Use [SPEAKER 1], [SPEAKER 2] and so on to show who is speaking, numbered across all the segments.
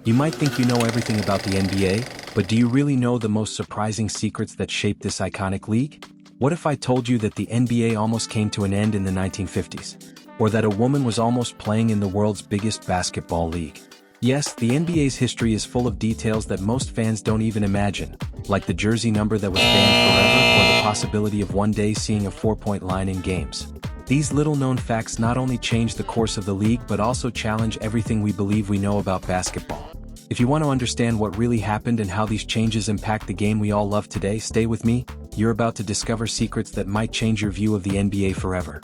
[SPEAKER 1] You might think you know everything about the NBA, but do you really know the most surprising secrets that shaped this iconic league? What if I told you that the NBA almost came to an end in the 1950s? Or that a woman was almost playing in the world's biggest basketball league? Yes, the NBA's history is full of details that most fans don't even imagine, like the jersey number that was banned forever or the possibility of one day seeing a 4-point line in games. These little-known facts not only change the course of the league but also challenge everything we believe we know about basketball. If you want to understand what really happened and how these changes impact the game we all love today, stay with me. You're about to discover secrets that might change your view of the NBA forever.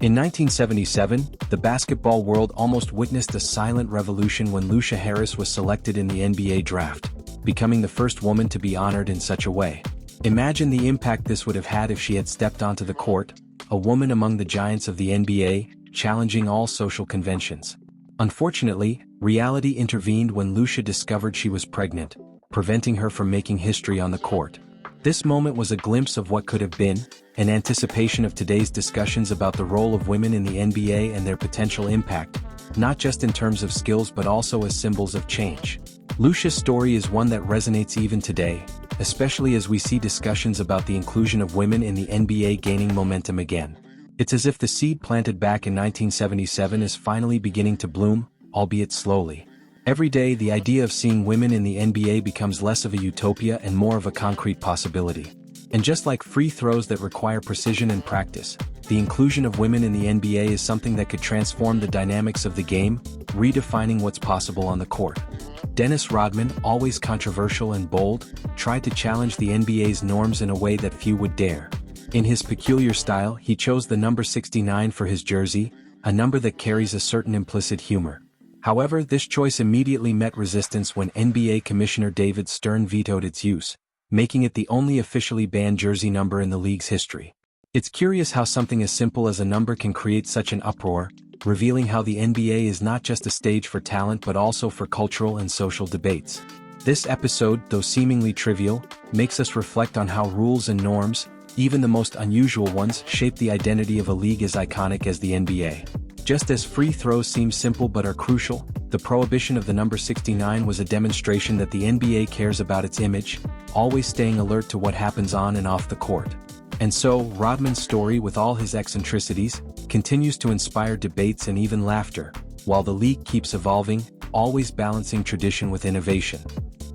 [SPEAKER 1] In 1977, the basketball world almost witnessed a silent revolution when Lucia Harris was selected in the NBA draft, becoming the first woman to be honored in such a way. Imagine the impact this would have had if she had stepped onto the court, a woman among the giants of the NBA, challenging all social conventions. Unfortunately, reality intervened when Lucia discovered she was pregnant, preventing her from making history on the court. This moment was a glimpse of what could have been, an anticipation of today's discussions about the role of women in the NBA and their potential impact, not just in terms of skills but also as symbols of change. Lucia's story is one that resonates even today, especially as we see discussions about the inclusion of women in the NBA gaining momentum again. It's as if the seed planted back in 1977 is finally beginning to bloom, albeit slowly. Every day, the idea of seeing women in the NBA becomes less of a utopia and more of a concrete possibility. And just like free throws that require precision and practice, the inclusion of women in the NBA is something that could transform the dynamics of the game, redefining what's possible on the court. Dennis Rodman, always controversial and bold, tried to challenge the NBA's norms in a way that few would dare. In his peculiar style, he chose the number 69 for his jersey, a number that carries a certain implicit humor. However, this choice immediately met resistance when NBA Commissioner David Stern vetoed its use, making it the only officially banned jersey number in the league's history. It's curious how something as simple as a number can create such an uproar, revealing how the NBA is not just a stage for talent but also for cultural and social debates. This episode, though seemingly trivial, makes us reflect on how rules and norms, even the most unusual ones, shape the identity of a league as iconic as the NBA. Just as free throws seem simple but are crucial, the prohibition of the number 69 was a demonstration that the NBA cares about its image, always staying alert to what happens on and off the court. And so, Rodman's story, with all his eccentricities, continues to inspire debates and even laughter, while the league keeps evolving, always balancing tradition with innovation.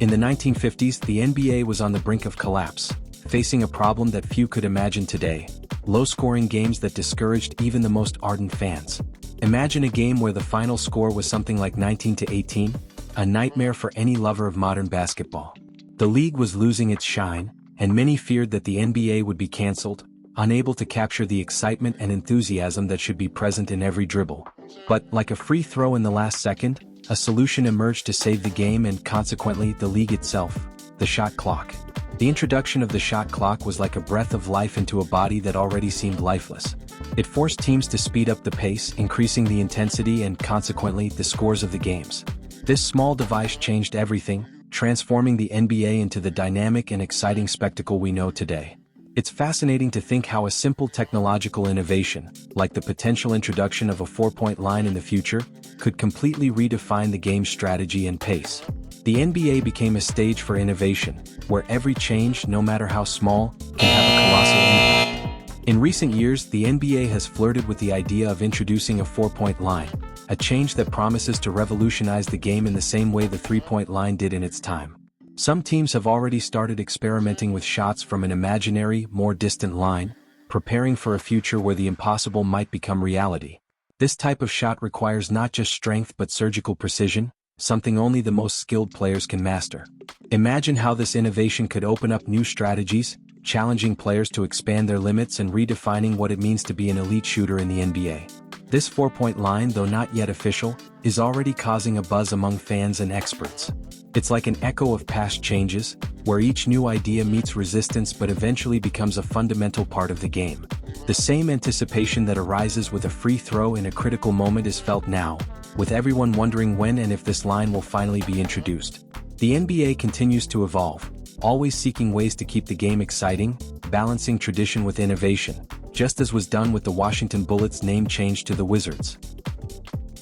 [SPEAKER 1] In the 1950s, the NBA was on the brink of collapse, facing a problem that few could imagine today: low-scoring games that discouraged even the most ardent fans. Imagine a game where the final score was something like 19-18, a nightmare for any lover of modern basketball. The league was losing its shine, and many feared that the NBA would be cancelled, unable to capture the excitement and enthusiasm that should be present in every dribble. But, like a free throw in the last second, a solution emerged to save the game and consequently the league itself: the shot clock. The introduction of the shot clock was like a breath of life into a body that already seemed lifeless. It forced teams to speed up the pace, increasing the intensity and consequently the scores of the games. This small device changed everything, transforming the NBA into the dynamic and exciting spectacle we know today. It's fascinating to think how a simple technological innovation, like the potential introduction of a 4-point line in the future, could completely redefine the game's strategy and pace. The NBA became a stage for innovation, where every change, no matter how small, can have a colossal impact. In recent years, the NBA has flirted with the idea of introducing a 4-point line, a change that promises to revolutionize the game in the same way the 3-point line did in its time. Some teams have already started experimenting with shots from an imaginary, more distant line, preparing for a future where the impossible might become reality. This type of shot requires not just strength but surgical precision, something only the most skilled players can master. Imagine how this innovation could open up new strategies, challenging players to expand their limits and redefining what it means to be an elite shooter in the NBA. This 4-point line, though not yet official, is already causing a buzz among fans and experts. It's like an echo of past changes, where each new idea meets resistance but eventually becomes a fundamental part of the game. The same anticipation that arises with a free throw in a critical moment is felt now, with everyone wondering when and if this line will finally be introduced. The NBA continues to evolve, always seeking ways to keep the game exciting, balancing tradition with innovation, just as was done with the Washington Bullets' name change to the Wizards.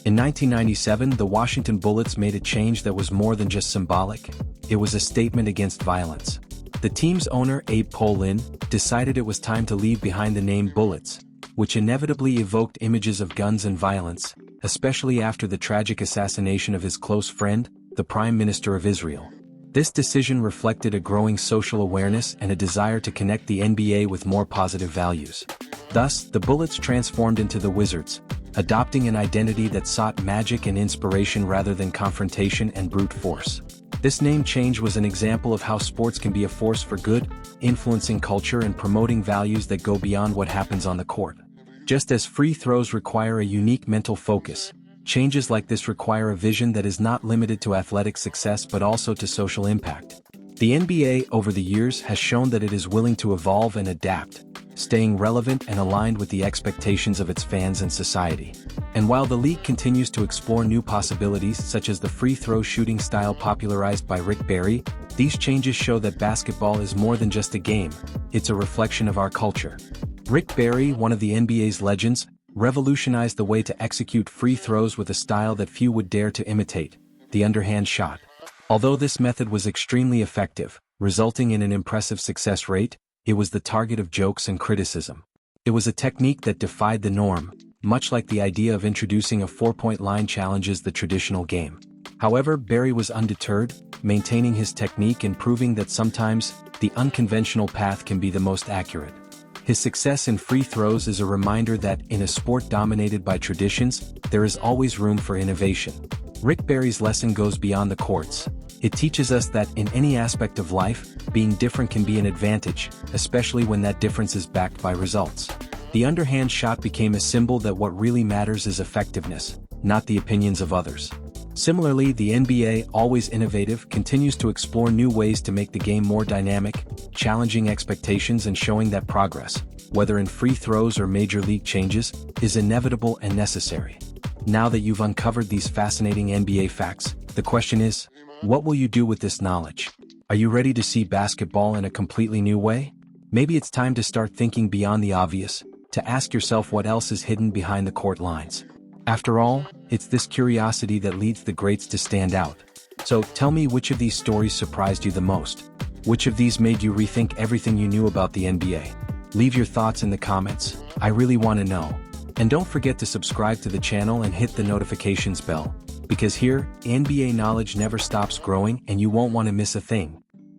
[SPEAKER 1] In 1997, the Washington Bullets made a change that was more than just symbolic. It was a statement against violence. The team's owner, Abe Polin, decided it was time to leave behind the name Bullets, which inevitably evoked images of guns and violence, especially after the tragic assassination of his close friend, the Prime Minister of Israel. This decision reflected a growing social awareness and a desire to connect the NBA with more positive values. Thus, the Bullets transformed into the Wizards, adopting an identity that sought magic and inspiration rather than confrontation and brute force. This name change was an example of how sports can be a force for good, influencing culture and promoting values that go beyond what happens on the court. Just as free throws require a unique mental focus, changes like this require a vision that is not limited to athletic success but also to social impact. The NBA over the years has shown that it is willing to evolve and adapt, staying relevant and aligned with the expectations of its fans and society. And while the league continues to explore new possibilities such as the free throw shooting style popularized by Rick Barry, these changes show that basketball is more than just a game, it's a reflection of our culture. Rick Barry, one of the NBA's legends, revolutionized the way to execute free throws with a style that few would dare to imitate, the underhand shot. Although this method was extremely effective, resulting in an impressive success rate, it was the target of jokes and criticism. It was a technique that defied the norm, much like the idea of introducing a four-point line challenges the traditional game. However, Barry was undeterred, maintaining his technique and proving that sometimes, the unconventional path can be the most accurate. His success in free throws is a reminder that, in a sport dominated by traditions, there is always room for innovation. Rick Barry's lesson goes beyond the courts. It teaches us that, in any aspect of life, being different can be an advantage, especially when that difference is backed by results. The underhand shot became a symbol that what really matters is effectiveness, not the opinions of others. Similarly, the NBA, always innovative, continues to explore new ways to make the game more dynamic, challenging expectations and showing that progress, whether in free throws or major league changes, is inevitable and necessary. Now that you've uncovered these fascinating NBA facts, the question is, what will you do with this knowledge? Are you ready to see basketball in a completely new way? Maybe it's time to start thinking beyond the obvious, to ask yourself what else is hidden behind the court lines. After all, it's this curiosity that leads the greats to stand out. So tell me, which of these stories surprised you the most? Which of these made you rethink everything you knew about the NBA? Leave your thoughts in the comments, I really want to know. And don't forget to subscribe to the channel and hit the notifications bell, because here, NBA knowledge never stops growing and you won't want to miss a thing.